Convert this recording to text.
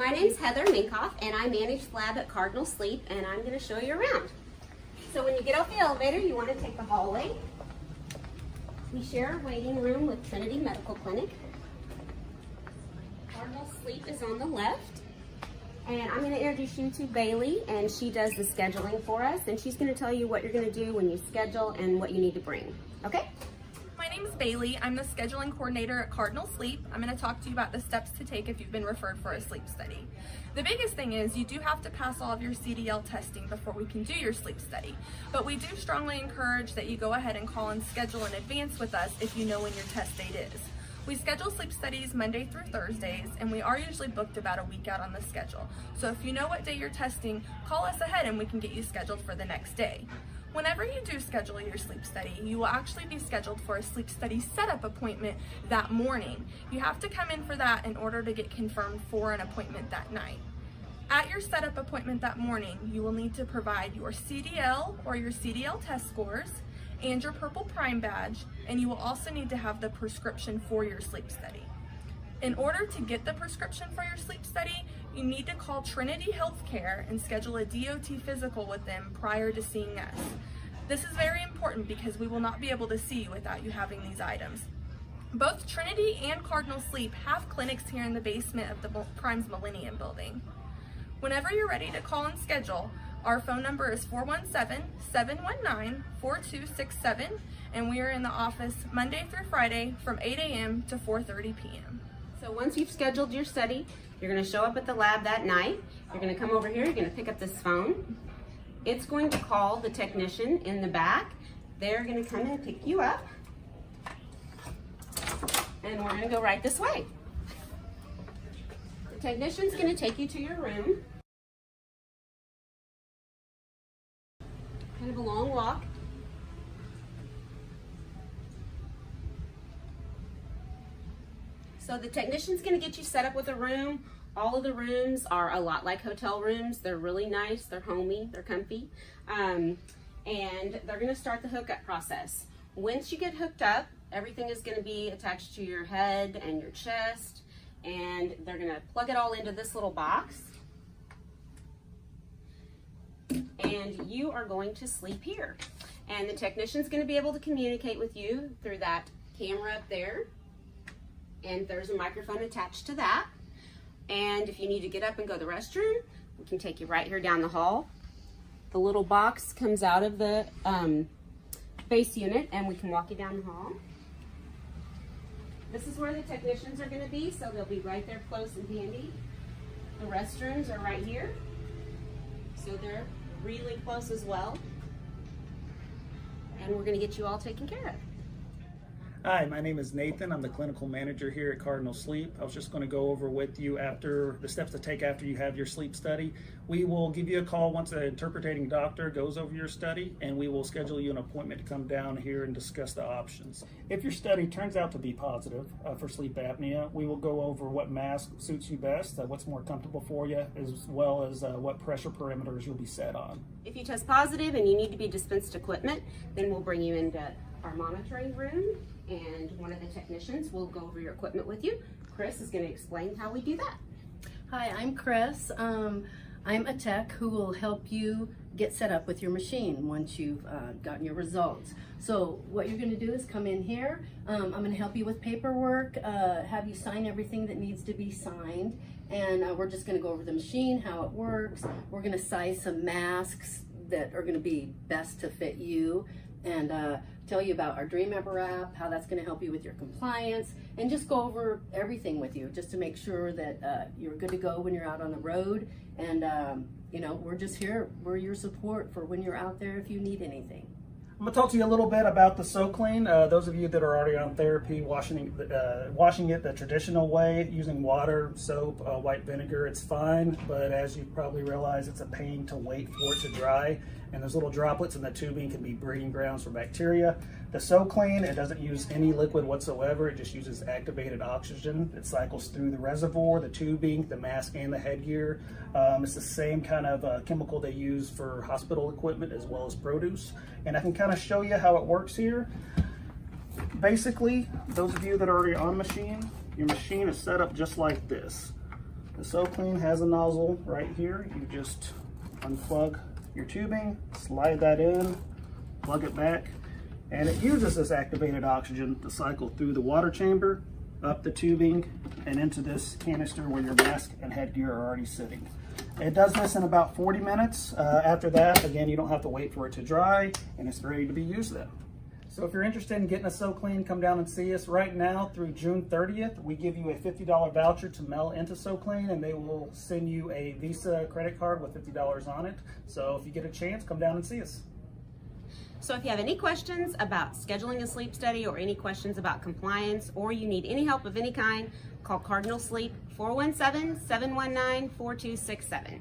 My name's Heather Minkoff, and I manage lab at Cardinal Sleep, and I'm going to show you around. So when you get off the elevator, you want to take the hallway. We share a waiting room with Trinity Medical Clinic. Cardinal Sleep is on the left. And I'm going to introduce you to Bailey, and she does the scheduling for us, and she's going to tell you what you're going to do when you schedule and what you need to bring. Okay? My name is Bailey. I'm the scheduling coordinator at Cardinal Sleep. I'm going to talk to you about the steps to take if you've been referred for a sleep study. The biggest thing is you do have to pass all of your CDL testing before we can do your sleep study, but we do strongly encourage that you go ahead and call and schedule in advance with us if you know when your test date is. We schedule sleep studies Monday through Thursdays, and we are usually booked about a week out on the schedule. So if you know what day you're testing, call us ahead and we can get you scheduled for the next day. Whenever you do schedule your sleep study, you will actually be scheduled for a sleep study setup appointment that morning. You have to come in for that in order to get confirmed for an appointment that night. At your setup appointment that morning, you will need to provide your CDL or your CDL test scores and your purple prime badge, and you will also need to have the prescription for your sleep study. In order to get the prescription for your sleep study, you need to call Trinity Healthcare and schedule a DOT physical with them prior to seeing us. This is very important because we will not be able to see you without you having these items. Both Trinity and Cardinal Sleep have clinics here in the basement of the Prime's Millennium building. Whenever you're ready to call and schedule, our phone number is 417-719-4267, and we are in the office Monday through Friday from 8 a.m. to 4:30 p.m. So once you've scheduled your study, you're going to show up at the lab that night. You're going to come over here, you're going to pick up this phone. It's going to call the technician in the back. They're going to come and pick you up. And we're going to go right this way. The technician's going to take you to your room. Kind of a long walk. So the technician's going to get you set up with a room. All of the rooms are a lot like hotel rooms. They're really nice, they're homey, they're comfy. And they're going to start the hookup process. Once you get hooked up, everything is going to be attached to your head and your chest, and they're going to plug it all into this little box. And you are going to sleep here. And the technician's going to be able to communicate with you through that camera up there. And there's a microphone attached to that. And if you need to get up and go to the restroom, we can take you right here down the hall. The little box comes out of the base unit, and we can walk you down the hall. This is where the technicians are going to be, so they'll be right there close and handy. The restrooms are right here, so they're really close as well. And we're going to get you all taken care of. Hi, my name is Nathan. I'm the clinical manager here at Cardinal Sleep. I was just going to go over with you after the steps to take after you have your sleep study. We will give you a call once an interpreting doctor goes over your study, and we will schedule you an appointment to come down here and discuss the options. If your study turns out to be positive for sleep apnea, we will go over what mask suits you best, what's more comfortable for you, as well as what pressure parameters you'll be set on. If you test positive and you need to be dispensed equipment, then we'll bring you into our monitoring room, and one of the technicians will go over your equipment with you. Chris is going to explain how we do that. Hi, I'm Chris. I'm a tech who will help you get set up with your machine once you've gotten your results. So what you're going to do is come in here. I'm going to help you with paperwork, have you sign everything that needs to be signed, and we're just going to go over the machine, how it works. We're going to size some masks that are going to be best to fit you, and tell you about our Dream-Ever app, how that's going to help you with your compliance, and just go over everything with you just to make sure that you're good to go when you're out on the road. And you know, we're just here. We're your support for when you're out there if you need anything. I'm going to talk to you a little bit about the SoClean. Those of you that are already on therapy, washing it the traditional way, using water, soap, white vinegar, it's fine. But as you probably realize, it's a pain to wait for it to dry. And those little droplets in the tubing can be breeding grounds for bacteria. The SoClean, it doesn't use any liquid whatsoever. It just uses activated oxygen. It cycles through the reservoir, the tubing, the mask, and the headgear. It's the same kind of chemical they use for hospital equipment as well as produce. And I can kind of show you how it works here. Basically, those of you that are already on machine, your machine is set up just like this. The SoClean has a nozzle right here. You just unplug your tubing, slide that in, plug it back, and it uses this activated oxygen to cycle through the water chamber, up the tubing, and into this canister where your mask and headgear are already sitting. It does this in about 40 minutes. After that, again, you don't have to wait for it to dry, and it's ready to be used then. So if you're interested in getting a SoClean, come down and see us. Right now through June 30th, we give you a $50 voucher to mail into SoClean, and they will send you a Visa credit card with $50 on it. So if you get a chance, come down and see us. So if you have any questions about scheduling a sleep study or any questions about compliance, or you need any help of any kind, call Cardinal Sleep 417-719-4267.